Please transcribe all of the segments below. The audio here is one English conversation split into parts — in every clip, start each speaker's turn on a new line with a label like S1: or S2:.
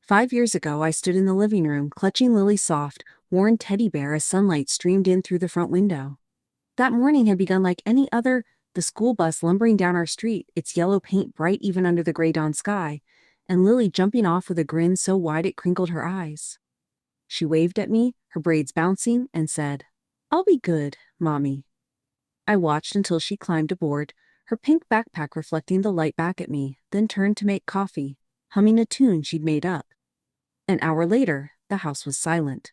S1: 5 years ago, I stood in the living room, clutching Lily's soft, worn teddy bear as sunlight streamed in through the front window. That morning had begun like any other, the school bus lumbering down our street, its yellow paint bright even under the gray dawn sky, and Lily jumping off with a grin so wide it crinkled her eyes. She waved at me, her braids bouncing, and said, "I'll be good, Mommy." I watched until she climbed aboard, her pink backpack reflecting the light back at me, then turned to make coffee, humming a tune she'd made up. An hour later, the house was silent.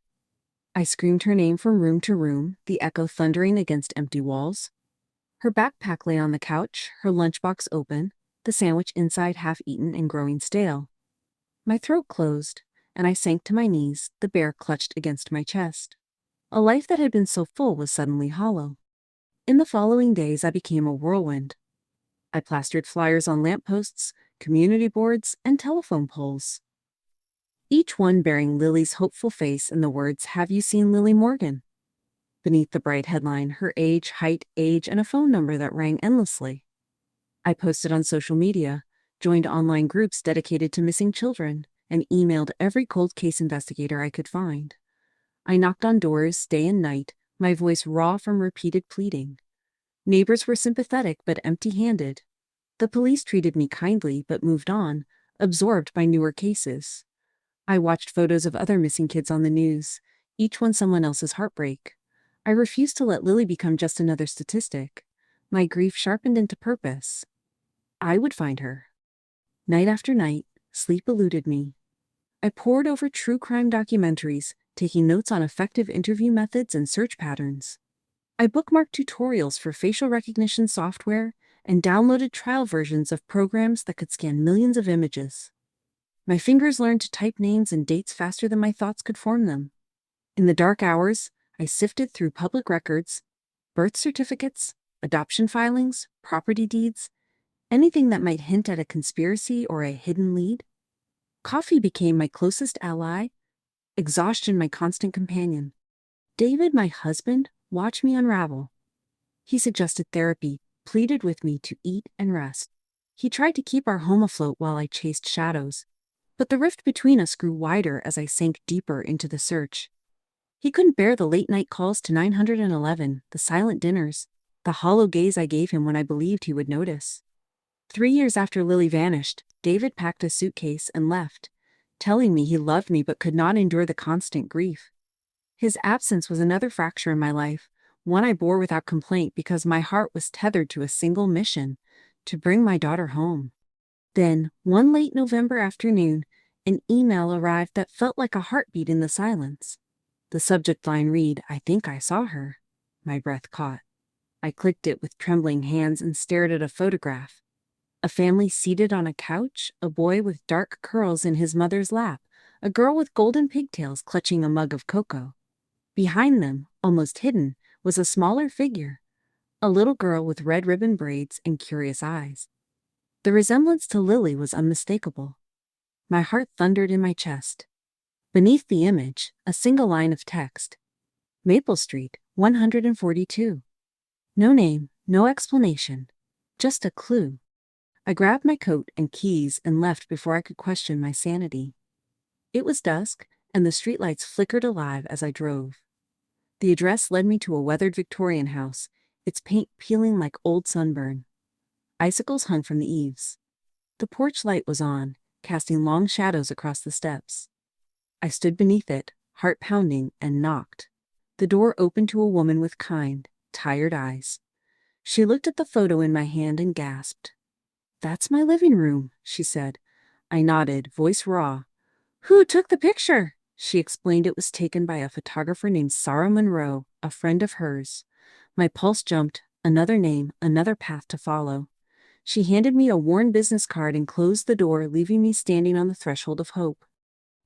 S1: I screamed her name from room to room, the echo thundering against empty walls. Her backpack lay on the couch, her lunchbox open, the sandwich inside half eaten and growing stale. My throat closed, and I sank to my knees, the bear clutched against my chest. A life that had been so full was suddenly hollow. In the following days, I became a whirlwind. I plastered flyers on lampposts, community boards, and telephone poles, each one bearing Lily's hopeful face and the words, "Have you seen Lily Morgan?" Beneath the bright headline, her age, height, age, and a phone number that rang endlessly. I posted on social media, joined online groups dedicated to missing children, and emailed every cold case investigator I could find. I knocked on doors day and night, my voice raw from repeated pleading. Neighbors were sympathetic but empty-handed. The police treated me kindly but moved on, absorbed by newer cases. I watched photos of other missing kids on the news, each one someone else's heartbreak. I refused to let Lily become just another statistic. My grief sharpened into purpose. I would find her. Night after night, sleep eluded me. I pored over true crime documentaries, taking notes on effective interview methods and search patterns. I bookmarked tutorials for facial recognition software and downloaded trial versions of programs that could scan millions of images. My fingers learned to type names and dates faster than my thoughts could form them. In the dark hours, I sifted through public records, birth certificates, adoption filings, property deeds, anything that might hint at a conspiracy or a hidden lead. Coffee became my closest ally, exhaustion my constant companion. David, my husband, watched me unravel. He suggested therapy, pleaded with me to eat and rest. He tried to keep our home afloat while I chased shadows. But the rift between us grew wider as I sank deeper into the search. He couldn't bear the late-night calls to 911, the silent dinners, the hollow gaze I gave him when I believed he would notice. 3 years after Lily vanished, David packed a suitcase and left, telling me he loved me but could not endure the constant grief. His absence was another fracture in my life, one I bore without complaint because my heart was tethered to a single mission: to bring my daughter home. Then, one late November afternoon, an email arrived that felt like a heartbeat in the silence. The subject line read, "I think I saw her." My breath caught. I clicked it with trembling hands and stared at a photograph. A family seated on a couch, a boy with dark curls in his mother's lap, a girl with golden pigtails clutching a mug of cocoa. Behind them, almost hidden, was a smaller figure, a little girl with red ribbon braids and curious eyes. The resemblance to Lily was unmistakable. My heart thundered in my chest. Beneath the image, a single line of text. Maple Street, 142. No name, no explanation. Just a clue. I grabbed my coat and keys and left before I could question my sanity. It was dusk, and the streetlights flickered alive as I drove. The address led me to a weathered Victorian house, its paint peeling like old sunburn. Icicles hung from the eaves. The porch light was on, casting long shadows across the steps. I stood beneath it, heart pounding, and knocked. The door opened to a woman with kind, tired eyes. She looked at the photo in my hand and gasped. "That's my living room," she said. I nodded, voice raw. "Who took the picture?" She explained it was taken by a photographer named Sarah Monroe, a friend of hers. My pulse jumped, another name, another path to follow. She handed me a worn business card and closed the door, leaving me standing on the threshold of hope.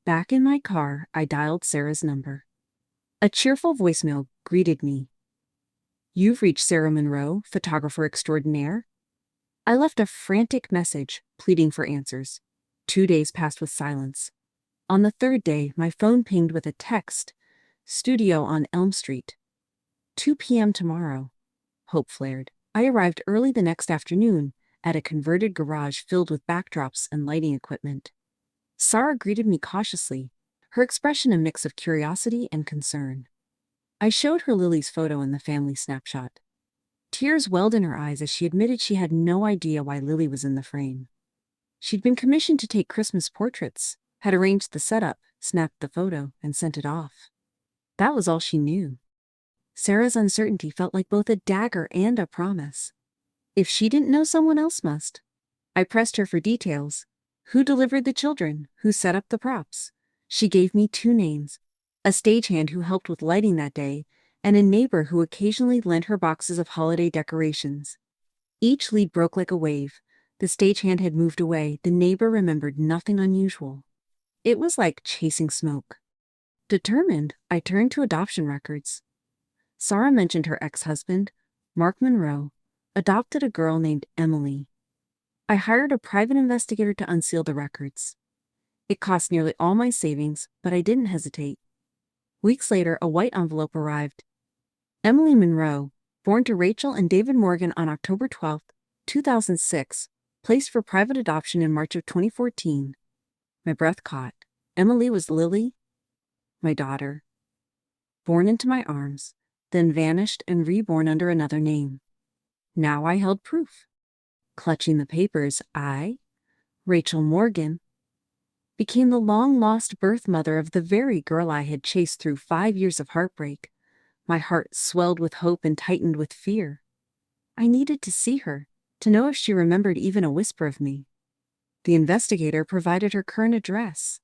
S1: Back in my car, I dialed Sarah's number. A cheerful voicemail greeted me. "You've reached Sarah Monroe, photographer extraordinaire." I left a frantic message, pleading for answers. 2 days passed with silence. On the third day, my phone pinged with a text. "Studio on Elm Street. 2 p.m. tomorrow." Hope flared. I arrived early the next afternoon, at a converted garage filled with backdrops and lighting equipment. Sarah greeted me cautiously, her expression a mix of curiosity and concern. I showed her Lily's photo in the family snapshot. Tears welled in her eyes as she admitted she had no idea why Lily was in the frame. She'd been commissioned to take Christmas portraits, had arranged the setup, snapped the photo, and sent it off. That was all she knew. Sarah's uncertainty felt like both a dagger and a promise. If she didn't know, someone else must. I pressed her for details. Who delivered the children? Who set up the props? She gave me 2 names, a stagehand who helped with lighting that day, and a neighbor who occasionally lent her boxes of holiday decorations. Each lead broke like a wave. The stagehand had moved away. The neighbor remembered nothing unusual. It was like chasing smoke. Determined, I turned to adoption records. Sarah mentioned her ex-husband, Mark Monroe, adopted a girl named Emily. I hired a private investigator to unseal the records. It cost nearly all my savings, but I didn't hesitate. Weeks later, a white envelope arrived. Emily Monroe, born to Rachel and David Morgan on October 12, 2006, placed for private adoption in March of 2014. My breath caught. Emily was Lily, my daughter. Born into my arms, then vanished and reborn under another name. Now I held proof. Clutching the papers, I, Rachel Morgan, became the long-lost birth mother of the very girl I had chased through 5 years of heartbreak. My heart swelled with hope and tightened with fear. I needed to see her, to know if she remembered even a whisper of me. The investigator provided her current address.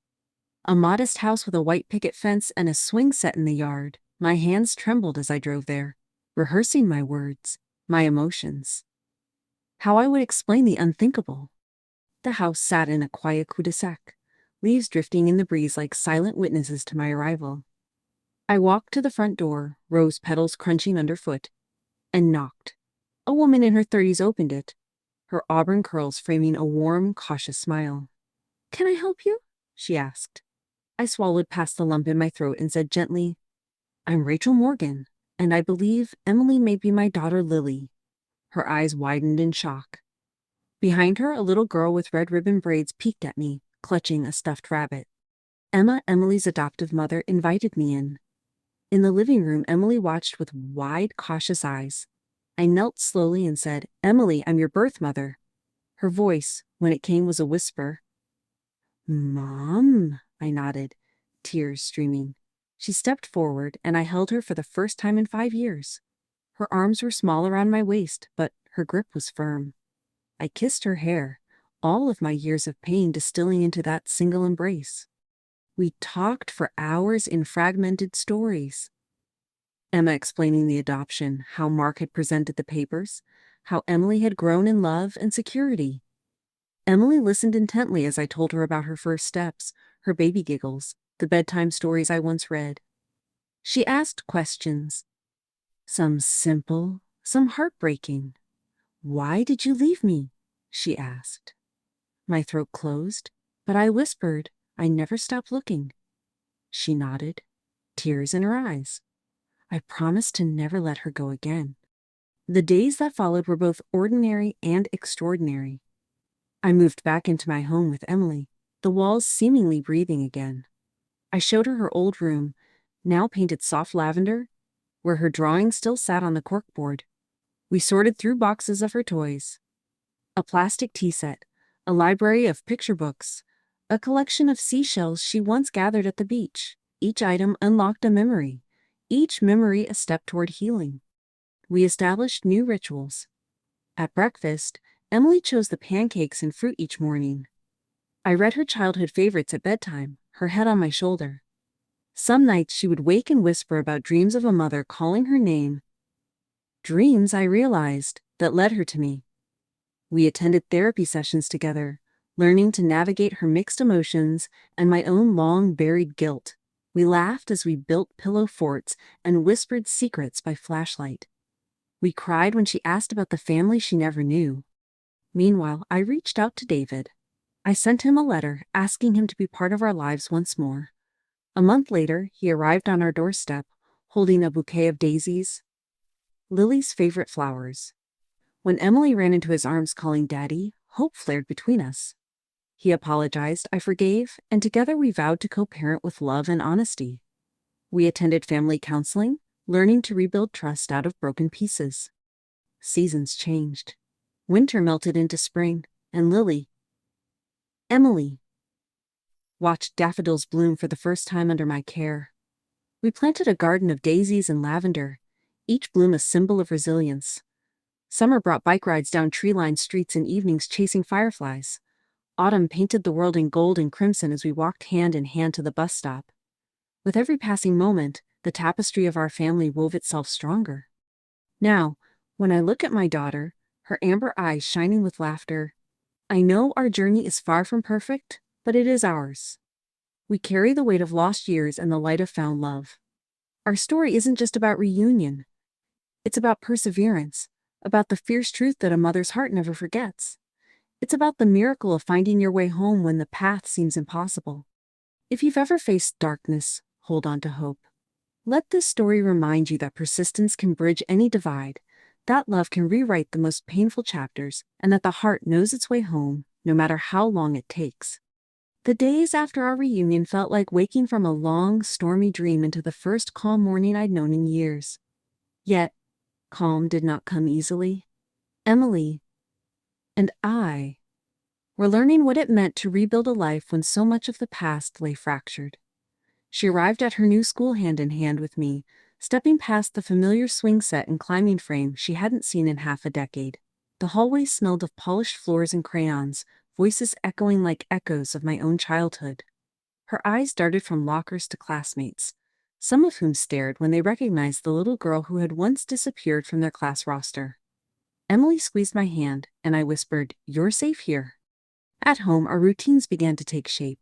S1: A modest house with a white picket fence and a swing set in the yard. My hands trembled as I drove there, rehearsing my words, my emotions. How I would explain the unthinkable. The house sat in a quiet cul-de-sac, leaves drifting in the breeze like silent witnesses to my arrival. I walked to the front door, rose petals crunching underfoot, and knocked. A woman in her 30s opened it, her auburn curls framing a warm, cautious smile. "Can I help you?" she asked. I swallowed past the lump in my throat and said gently, "I'm Rachel Morgan, and I believe Emily may be my daughter Lily." Her eyes widened in shock. Behind her, a little girl with red ribbon braids peeked at me, clutching a stuffed rabbit. Emma, Emily's adoptive mother, invited me in. In the living room, Emily watched with wide, cautious eyes. I knelt slowly and said, "Emily, I'm your birth mother." Her voice, when it came, was a whisper. "Mom," I nodded, tears streaming. She stepped forward, and I held her for the first time in 5 years. Her arms were small around my waist, but her grip was firm. I kissed her hair, all of my years of pain distilling into that single embrace. We talked for hours in fragmented stories. Emma explaining the adoption, how Mark had presented the papers, how Emily had grown in love and security. Emily listened intently as I told her about her first steps, her baby giggles, the bedtime stories I once read. She asked questions, some simple, some heartbreaking. "Why did you leave me?" she asked. My throat closed, but I whispered, "I never stopped looking." She nodded, tears in her eyes. I promised to never let her go again. The days that followed were both ordinary and extraordinary. I moved back into my home with Emily, the walls seemingly breathing again. I showed her old room, now painted soft lavender, where her drawing still sat on the corkboard. We sorted through boxes of her toys. A plastic tea set, a library of picture books, a collection of seashells she once gathered at the beach. Each item unlocked a memory, each memory a step toward healing. We established new rituals. At breakfast, Emily chose the pancakes and fruit each morning. I read her childhood favorites at bedtime, her head on my shoulder. Some nights she would wake and whisper about dreams of a mother calling her name. Dreams, I realized, that led her to me. We attended therapy sessions together, learning to navigate her mixed emotions and my own long-buried guilt. We laughed as we built pillow forts and whispered secrets by flashlight. We cried when she asked about the family she never knew. Meanwhile, I reached out to David. I sent him a letter asking him to be part of our lives once more. A month later, he arrived on our doorstep, holding a bouquet of daisies, Lily's favorite flowers. When Emily ran into his arms calling Daddy, hope flared between us. He apologized, I forgave, and together we vowed to co-parent with love and honesty. We attended family counseling, learning to rebuild trust out of broken pieces. Seasons changed. Winter melted into spring, and Emily, watched daffodils bloom for the first time under my care. We planted a garden of daisies and lavender, each bloom a symbol of resilience. Summer brought bike rides down tree-lined streets and evenings chasing fireflies. Autumn painted the world in gold and crimson as we walked hand in hand to the bus stop. With every passing moment, the tapestry of our family wove itself stronger. Now, when I look at my daughter, her amber eyes shining with laughter, I know our journey is far from perfect, but it is ours. We carry the weight of lost years and the light of found love. Our story isn't just about reunion. It's about perseverance, about the fierce truth that a mother's heart never forgets. It's about the miracle of finding your way home when the path seems impossible. If you've ever faced darkness, hold on to hope. Let this story remind you that persistence can bridge any divide, that love can rewrite the most painful chapters, and that the heart knows its way home, no matter how long it takes. The days after our reunion felt like waking from a long, stormy dream into the first calm morning I'd known in years. Yet, calm did not come easily. Emily and I were learning what it meant to rebuild a life when so much of the past lay fractured. She arrived at her new school hand in hand with me, stepping past the familiar swing set and climbing frame she hadn't seen in half a decade. The hallway smelled of polished floors and crayons, voices echoing like echoes of my own childhood. Her eyes darted from lockers to classmates, some of whom stared when they recognized the little girl who had once disappeared from their class roster. Emily squeezed my hand, and I whispered, "You're safe here." At home, our routines began to take shape.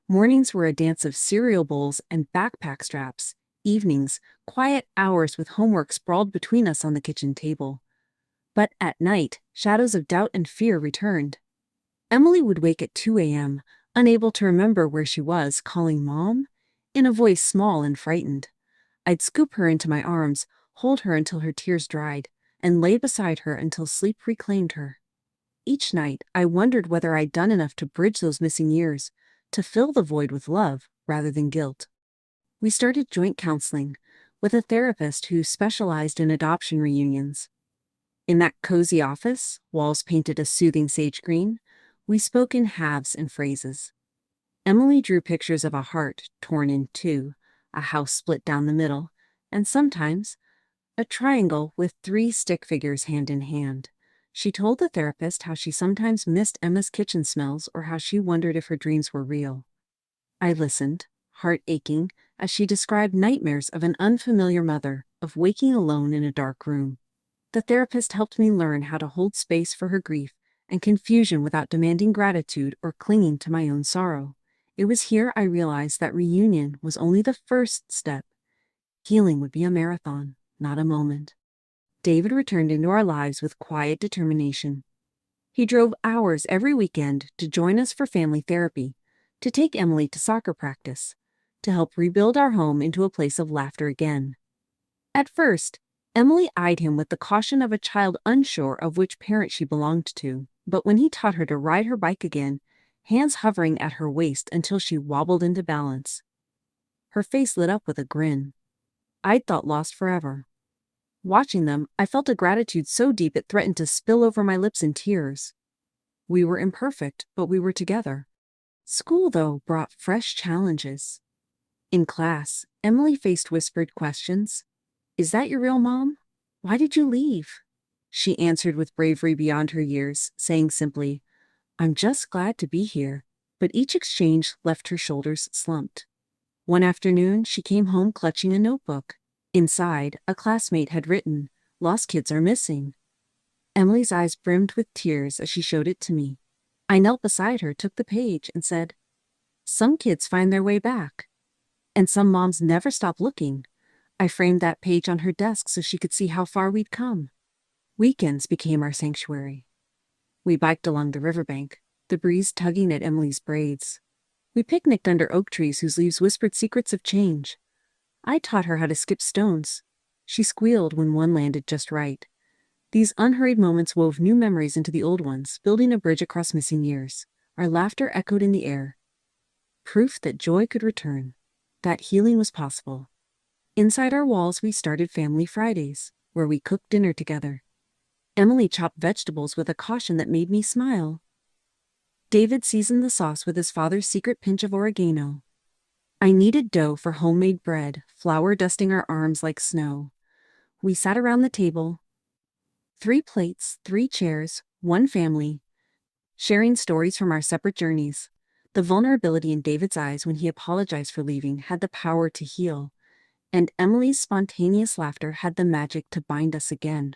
S1: Mornings were a dance of cereal bowls and backpack straps. Evenings, quiet hours with homework sprawled between us on the kitchen table. But at night, shadows of doubt and fear returned. Emily would wake at 2 a.m., unable to remember where she was, calling Mom, in a voice small and frightened. I'd scoop her into my arms, hold her until her tears dried, and lay beside her until sleep reclaimed her. Each night, I wondered whether I'd done enough to bridge those missing years, to fill the void with love rather than guilt. We started joint counseling with a therapist who specialized in adoption reunions. In that cozy office, walls painted a soothing sage green, we spoke in halves and phrases. Emily drew pictures of a heart torn in two, a house split down the middle, and sometimes a triangle with 3 stick figures hand in hand. She told the therapist how she sometimes missed Emma's kitchen smells or how she wondered if her dreams were real. I listened, heart aching, as she described nightmares of an unfamiliar mother, of waking alone in a dark room. The therapist helped me learn how to hold space for her grief and confusion without demanding gratitude or clinging to my own sorrow. It was here I realized that reunion was only the first step. Healing would be a marathon, not a moment. David returned into our lives with quiet determination. He drove hours every weekend to join us for family therapy, to take Emily to soccer practice, to help rebuild our home into a place of laughter again. At first, Emily eyed him with the caution of a child unsure of which parent she belonged to, but when he taught her to ride her bike again, hands hovering at her waist until she wobbled into balance, her face lit up with a grin. I'd thought lost forever. Watching them, I felt a gratitude so deep it threatened to spill over my lips in tears. We were imperfect, but we were together. School, though, brought fresh challenges. In class, Emily faced whispered questions. "Is that your real mom? Why did you leave?" She answered with bravery beyond her years, saying simply, "I'm just glad to be here." But each exchange left her shoulders slumped. One afternoon, she came home clutching a notebook. Inside, a classmate had written, "Lost kids are missing." Emily's eyes brimmed with tears as she showed it to me. I knelt beside her, took the page, and said, "Some kids find their way back. And some moms never stop looking." I framed that page on her desk so she could see how far we'd come. Weekends became our sanctuary. We biked along the riverbank, the breeze tugging at Emily's braids. We picnicked under oak trees whose leaves whispered secrets of change. I taught her how to skip stones. She squealed when one landed just right. These unhurried moments wove new memories into the old ones, building a bridge across missing years. Our laughter echoed in the air, proof that joy could return, that healing was possible. Inside our walls, we started Family Fridays, where we cooked dinner together. Emily chopped vegetables with a caution that made me smile. David seasoned the sauce with his father's secret pinch of oregano. I kneaded dough for homemade bread, flour dusting our arms like snow. We sat around the table, 3 plates, 3 chairs, 1 family, sharing stories from our separate journeys. The vulnerability in David's eyes when he apologized for leaving had the power to heal, and Emily's spontaneous laughter had the magic to bind us again.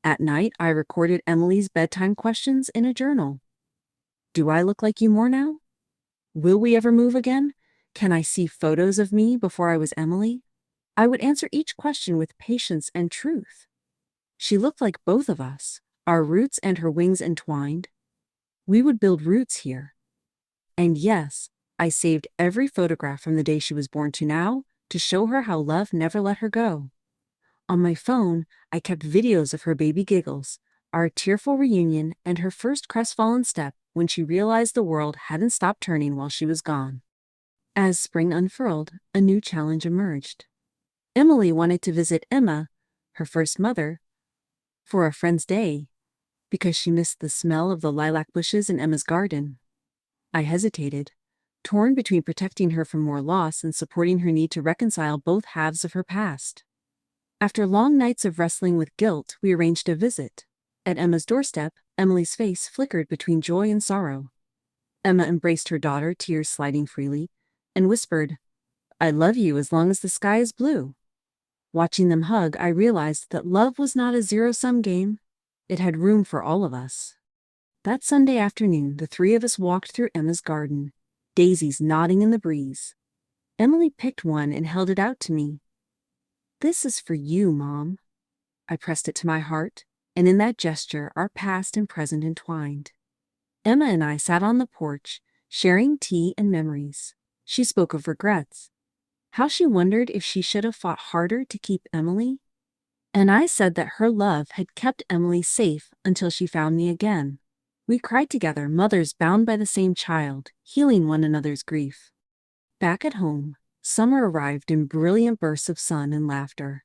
S1: At night, I recorded Emily's bedtime questions in a journal. Do I look like you more now? Will we ever move again? Can I see photos of me before I was Emily? I would answer each question with patience and truth. She looked like both of us, our roots and her wings entwined. We would build roots here. And yes, I saved every photograph from the day she was born to now to show her how love never let her go. On my phone, I kept videos of her baby giggles, our tearful reunion, and her first crestfallen step when she realized the world hadn't stopped turning while she was gone. As spring unfurled, a new challenge emerged. Emily wanted to visit Emma, her first mother, for a friend's day, because she missed the smell of the lilac bushes in Emma's garden. I hesitated, torn between protecting her from more loss and supporting her need to reconcile both halves of her past. After long nights of wrestling with guilt, we arranged a visit. At Emma's doorstep, Emily's face flickered between joy and sorrow. Emma embraced her daughter, tears sliding freely, and whispered, "I love you as long as the sky is blue." Watching them hug, I realized that love was not a zero-sum game. It had room for all of us. That Sunday afternoon, the 3 of us walked through Emma's garden, daisies nodding in the breeze. Emily picked one and held it out to me. "This is for you, Mom." I pressed it to my heart, and in that gesture, our past and present entwined. Emma and I sat on the porch, sharing tea and memories. She spoke of regrets, how she wondered if she should have fought harder to keep Emily. And I said that her love had kept Emily safe until she found me again. We cried together, mothers bound by the same child, healing one another's grief. Back at home, summer arrived in brilliant bursts of sun and laughter.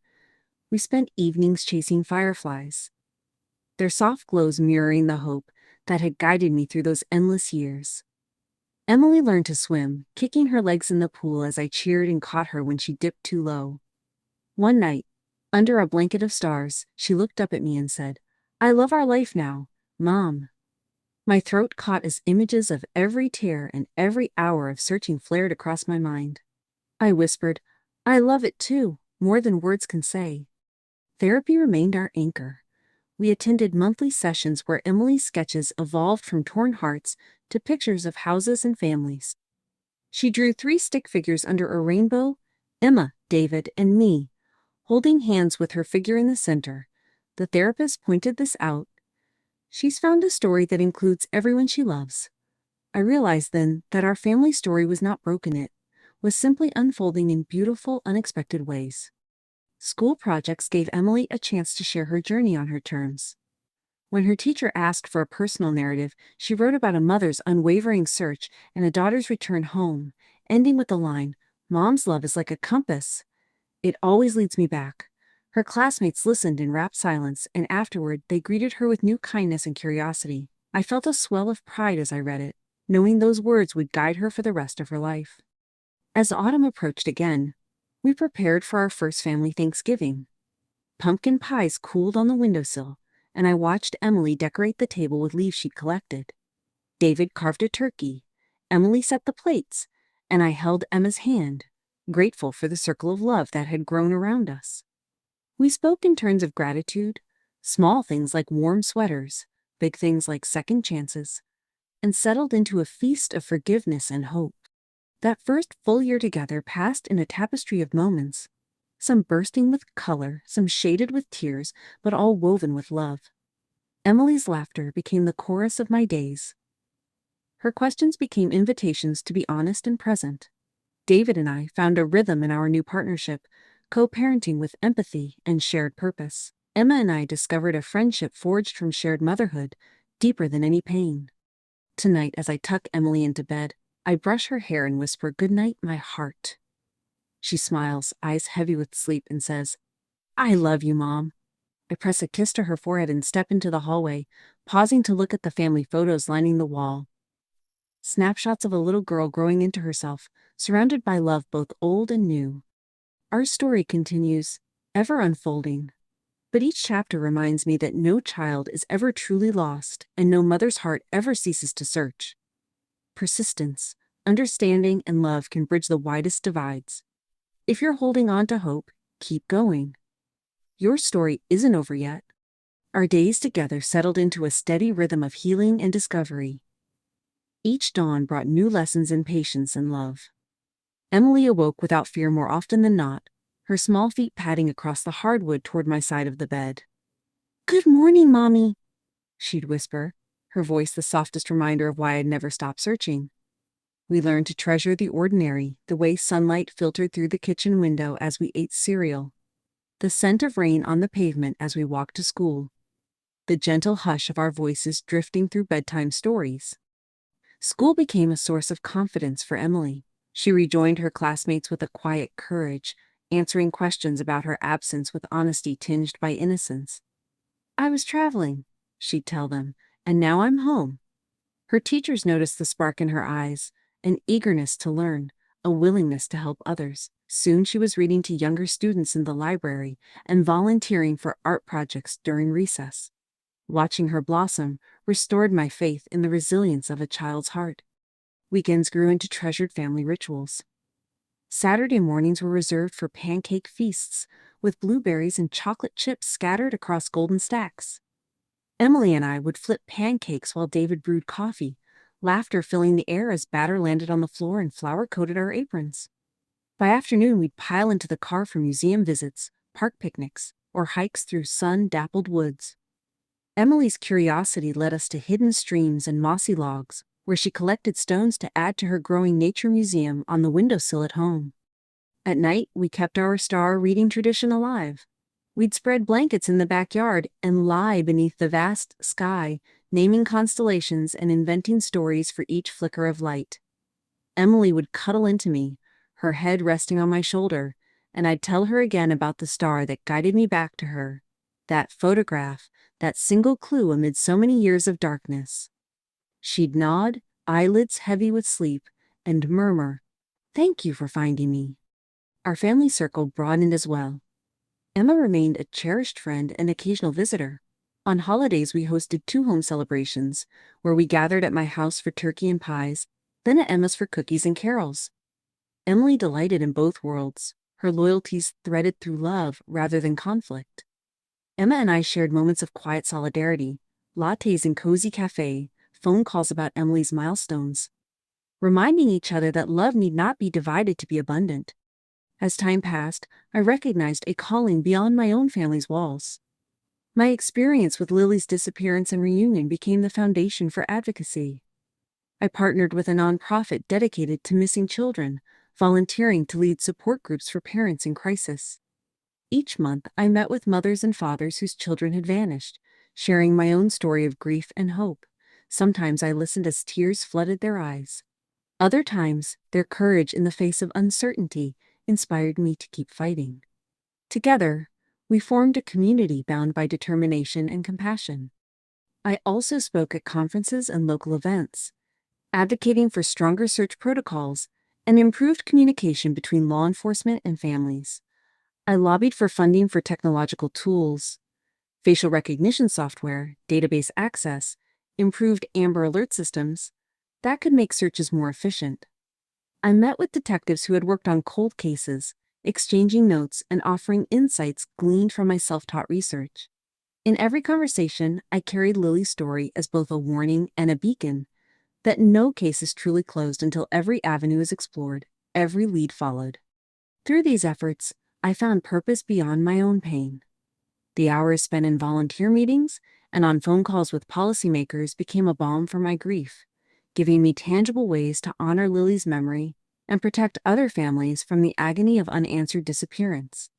S1: We spent evenings chasing fireflies, their soft glows mirroring the hope that had guided me through those endless years. Emily learned to swim, kicking her legs in the pool as I cheered and caught her when she dipped too low. One night, under a blanket of stars, she looked up at me and said, "I love our life now, Mom." My throat caught as images of every tear and every hour of searching flared across my mind. I whispered, "I love it too, more than words can say." Therapy remained our anchor. We attended monthly sessions where Emily's sketches evolved from torn hearts to pictures of houses and families. She drew 3 stick figures under a rainbow, Emma, David, and me, holding hands with her figure in the center. The therapist pointed this out. "She's found a story that includes everyone she loves." I realized then that our family story was not broken, it was simply unfolding in beautiful, unexpected ways. School projects gave Emily a chance to share her journey on her terms. When her teacher asked for a personal narrative, she wrote about a mother's unwavering search and a daughter's return home, ending with the line, "Mom's love is like a compass. It always leads me back." Her classmates listened in rapt silence, and afterward they greeted her with new kindness and curiosity. I felt a swell of pride as I read it, knowing those words would guide her for the rest of her life. As autumn approached again, we prepared for our first family Thanksgiving. Pumpkin pies cooled on the windowsill, and I watched Emily decorate the table with leaves she'd collected. David carved a turkey, Emily set the plates, and I held Emma's hand, grateful for the circle of love that had grown around us. We spoke in terms of gratitude, small things like warm sweaters, big things like second chances, and settled into a feast of forgiveness and hope. That first full year together passed in a tapestry of moments, some bursting with color, some shaded with tears, but all woven with love. Emily's laughter became the chorus of my days. Her questions became invitations to be honest and present. David and I found a rhythm in our new partnership, co-parenting with empathy and shared purpose. Emma and I discovered a friendship forged from shared motherhood, deeper than any pain. Tonight, as I tuck Emily into bed, I brush her hair and whisper, "Good night, my heart." She smiles, eyes heavy with sleep, and says, "I love you, Mom." I press a kiss to her forehead and step into the hallway, pausing to look at the family photos lining the wall. Snapshots of a little girl growing into herself, surrounded by love both old and new. Our story continues, ever unfolding. But each chapter reminds me that no child is ever truly lost, and no mother's heart ever ceases to search. Persistence, understanding, and love can bridge the widest divides. If you're holding on to hope, keep going. Your story isn't over yet. Our days together settled into a steady rhythm of healing and discovery. Each dawn brought new lessons in patience and love. Emily awoke without fear more often than not, her small feet padding across the hardwood toward my side of the bed. "Good morning, Mommy," she'd whisper, her voice the softest reminder of why I'd never stop searching. We learned to treasure the ordinary, the way sunlight filtered through the kitchen window as we ate cereal, the scent of rain on the pavement as we walked to school, the gentle hush of our voices drifting through bedtime stories. School became a source of confidence for Emily. She rejoined her classmates with a quiet courage, answering questions about her absence with honesty tinged by innocence. "I was traveling," she'd tell them, "and now I'm home." Her teachers noticed the spark in her eyes, an eagerness to learn, a willingness to help others. Soon she was reading to younger students in the library and volunteering for art projects during recess. Watching her blossom restored my faith in the resilience of a child's heart. Weekends grew into treasured family rituals. Saturday mornings were reserved for pancake feasts, with blueberries and chocolate chips scattered across golden stacks. Emily and I would flip pancakes while David brewed coffee, laughter filling the air as batter landed on the floor and flour coated our aprons. By afternoon, we'd pile into the car for museum visits, park picnics, or hikes through sun-dappled woods. Emily's curiosity led us to hidden streams and mossy logs, where she collected stones to add to her growing nature museum on the windowsill at home. At night, we kept our star reading tradition alive. We'd spread blankets in the backyard and lie beneath the vast sky, naming constellations and inventing stories for each flicker of light. Emily would cuddle into me, her head resting on my shoulder, and I'd tell her again about the star that guided me back to her, that photograph, that single clue amid so many years of darkness. She'd nod, eyelids heavy with sleep, and murmur, "Thank you for finding me." Our family circle broadened as well. Emma remained a cherished friend and occasional visitor. On holidays, we hosted 2 home celebrations, where we gathered at my house for turkey and pies, then at Emma's for cookies and carols. Emily delighted in both worlds, her loyalties threaded through love rather than conflict. Emma and I shared moments of quiet solidarity, lattes in cozy cafe, phone calls about Emily's milestones, reminding each other that love need not be divided to be abundant. As time passed, I recognized a calling beyond my own family's walls. My experience with Lily's disappearance and reunion became the foundation for advocacy. I partnered with a nonprofit dedicated to missing children, volunteering to lead support groups for parents in crisis. Each month, I met with mothers and fathers whose children had vanished, sharing my own story of grief and hope. Sometimes I listened as tears flooded their eyes. Other times, their courage in the face of uncertainty inspired me to keep fighting. Together, we formed a community bound by determination and compassion. I also spoke at conferences and local events, advocating for stronger search protocols and improved communication between law enforcement and families. I lobbied for funding for technological tools, facial recognition software, database access, improved Amber Alert systems that could make searches more efficient. I met with detectives who had worked on cold cases, exchanging notes and offering insights gleaned from my self-taught research. In every conversation, I carried Lily's story as both a warning and a beacon, that no case is truly closed until every avenue is explored, every lead followed. Through these efforts, I found purpose beyond my own pain. The hours spent in volunteer meetings and on phone calls with policymakers became a balm for my grief, giving me tangible ways to honor Lily's memory and protect other families from the agony of unanswered disappearance.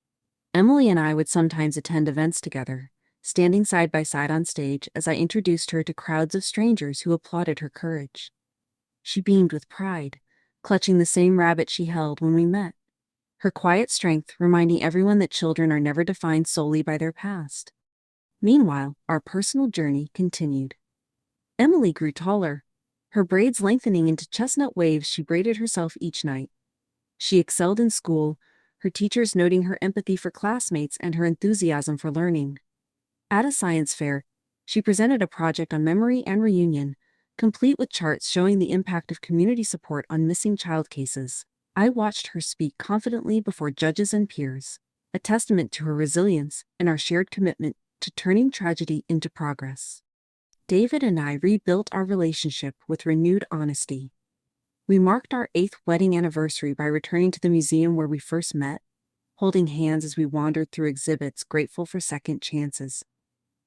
S1: Emily and I would sometimes attend events together, standing side by side on stage as I introduced her to crowds of strangers who applauded her courage. She beamed with pride, clutching the same rabbit she held when we met, her quiet strength reminding everyone that children are never defined solely by their past. Meanwhile, our personal journey continued. Emily grew taller, her braids lengthening into chestnut waves she braided herself each night. She excelled in school, her teachers noting her empathy for classmates and her enthusiasm for learning. At a science fair, she presented a project on memory and reunion, complete with charts showing the impact of community support on missing child cases. I watched her speak confidently before judges and peers, a testament to her resilience and our shared commitment to turning tragedy into progress. David and I rebuilt our relationship with renewed honesty. We marked our 8th wedding anniversary by returning to the museum where we first met, holding hands as we wandered through exhibits, grateful for second chances.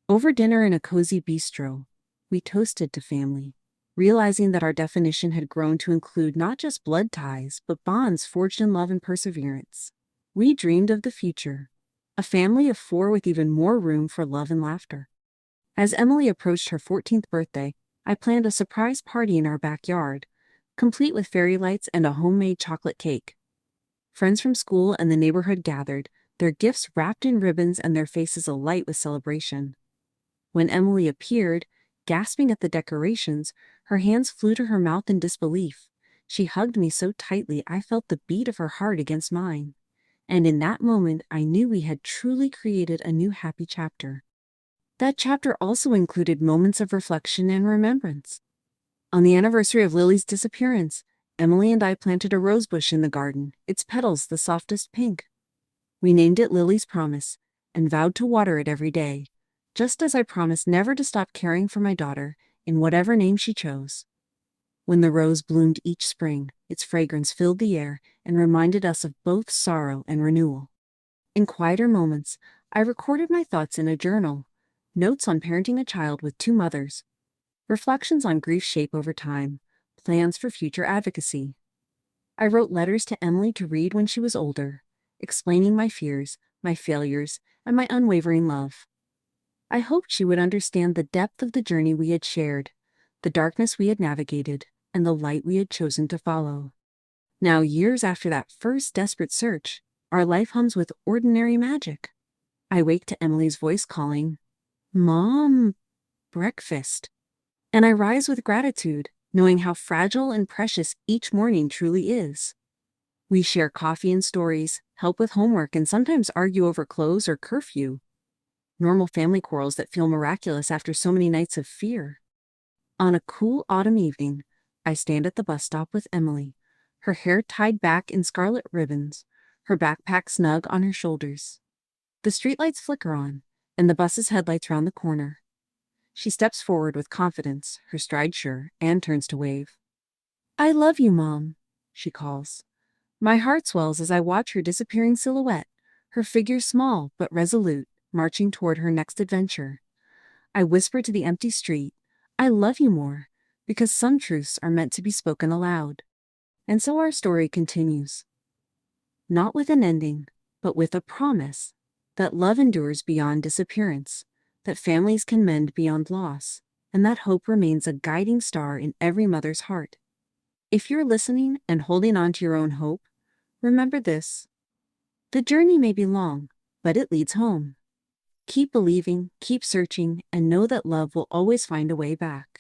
S1: Over dinner in a cozy bistro, we toasted to family, realizing that our definition had grown to include not just blood ties, but bonds forged in love and perseverance. We dreamed of the future, a family of 4 with even more room for love and laughter. As Emily approached her 14th birthday, I planned a surprise party in our backyard, complete with fairy lights and a homemade chocolate cake. Friends from school and the neighborhood gathered, their gifts wrapped in ribbons and their faces alight with celebration. When Emily appeared, gasping at the decorations, her hands flew to her mouth in disbelief. She hugged me so tightly I felt the beat of her heart against mine. And in that moment, I knew we had truly created a new happy chapter. That chapter also included moments of reflection and remembrance. On the anniversary of Lily's disappearance, Emily and I planted a rosebush in the garden, its petals the softest pink. We named it Lily's Promise and vowed to water it every day, just as I promised never to stop caring for my daughter in whatever name she chose. When the rose bloomed each spring, its fragrance filled the air and reminded us of both sorrow and renewal. In quieter moments, I recorded my thoughts in a journal, notes on parenting a child with 2 mothers, reflections on grief's shape over time, plans for future advocacy. I wrote letters to Emily to read when she was older, explaining my fears, my failures, and my unwavering love. I hoped she would understand the depth of the journey we had shared, the darkness we had navigated, and the light we had chosen to follow. Now, years after that first desperate search, our life hums with ordinary magic. I wake to Emily's voice calling, "Mom, breakfast." And I rise with gratitude, knowing how fragile and precious each morning truly is. We share coffee and stories, help with homework, and sometimes argue over clothes or curfew. Normal family quarrels that feel miraculous after so many nights of fear. On a cool autumn evening, I stand at the bus stop with Emily, her hair tied back in scarlet ribbons, her backpack snug on her shoulders. The streetlights flicker on, and the bus's headlights round the corner. She steps forward with confidence, her stride sure, and turns to wave. "I love you, Mom," she calls. My heart swells as I watch her disappearing silhouette, her figure small but resolute, marching toward her next adventure. I whisper to the empty street, "I love you more," because some truths are meant to be spoken aloud. And so our story continues. Not with an ending, but with a promise that love endures beyond disappearance, that families can mend beyond loss, and that hope remains a guiding star in every mother's heart. If you're listening and holding on to your own hope, remember this. The journey may be long, but it leads home. Keep believing, keep searching, and know that love will always find a way back.